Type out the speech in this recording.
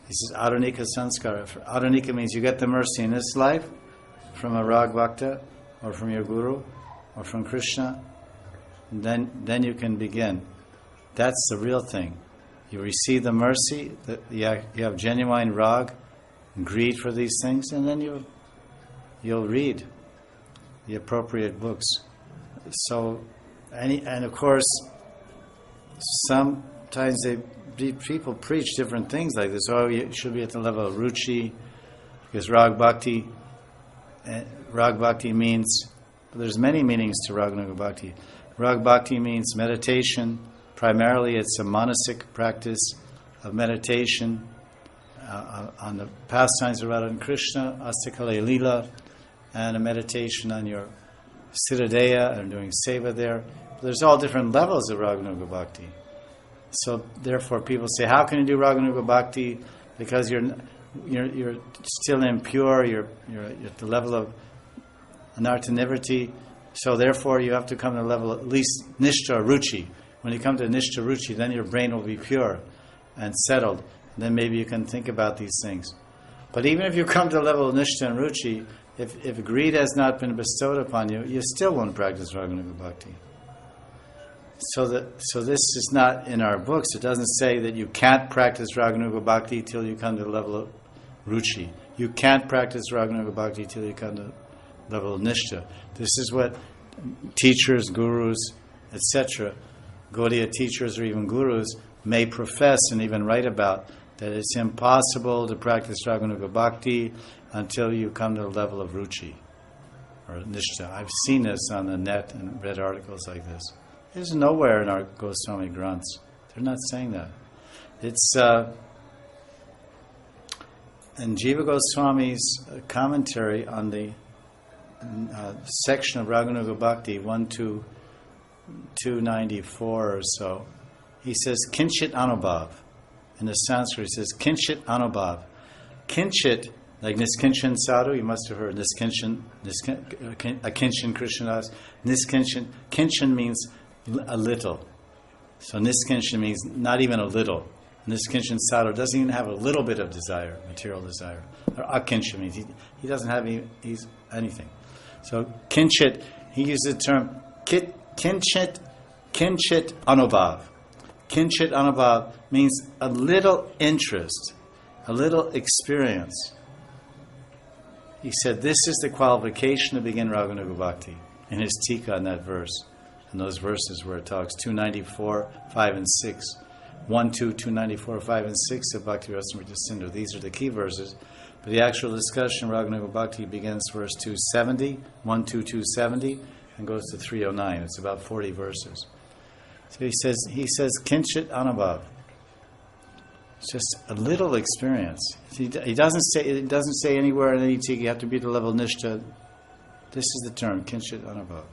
He says, Arunika Sanskara. Arunika means you get the mercy in this life from a Rag Bhakta, or from your Guru, or from Krishna. And then you can begin. That's the real thing. You receive the mercy, you have genuine Rag, and greed for these things, and then you'll read the appropriate books. So, and of course, sometimes people preach different things like this. Oh, you should be at the level of ruchi, because Rag Bhakti means, there's many meanings to Raganuga Bhakti. Rag Bhakti means meditation. Primarily, it's a monastic practice of meditation on the pastimes of Radha and Krishna, Astakale Lila, and a meditation on your Siddhadeya and doing seva there. There's all different levels of Raganuga Bhakti. So therefore, people say, "How can you do Raganuga Bhakti? Because you're still impure. You're at the level of anartha-nivriti. So therefore, you have to come to the level at least nishta or ruchi. When you come to nishta ruchi, then your brain will be pure and settled. And then maybe you can think about these things. But even if you come to the level of nishta and ruchi, if greed has not been bestowed upon you, you still won't practice Raganuga Bhakti. So this is not in our books. It doesn't say that you can't practice Raganuga Bhakti till you come to the level of ruchi. You can't practice Raganuga Bhakti till you come to the level of nishta. This is what teachers, gurus, etc., Gaudiya teachers or even gurus may profess and even write about, that it's impossible to practice Raganuga Bhakti until you come to the level of ruchi or nishta. I've seen this on the net and read articles like this. There's nowhere in our Goswami Granths. They're not saying that. It's in Jiva Goswami's commentary on the section of Raganuga Bhakti 294 or so, he says kinchit anubhav. In the Sanskrit, he says kinchit anubhav. Kinchit, like niskinchan sadhu, you must have heard niskinchan, akinchan Krishnadas. Niskinchan, kinchan means a little. So niskinchan means not even a little. Niskinchan sadhu doesn't even have a little bit of desire, material desire. Or akinchan means he doesn't have anything. So kinchit, he uses the term kinchit anubhav. Kinchit anubhav means a little interest, a little experience. He said this is the qualification to begin Raganuga Bhakti in his tika on that verse. And those verses where it talks 294, 5 and 6. 1, 2, 294, 5 and 6 of Bhakti Rasamrita Sindhu. These are the key verses. But the actual discussion of Raganuga Bhakti begins verse 270, 1, 2, 270, and goes to 309. It's about 40 verses. So he says, kinchit anubhav. It's just a little experience. It doesn't say anywhere in any tika you have to be at the level of nishta. This is the term, kinchit anubhav.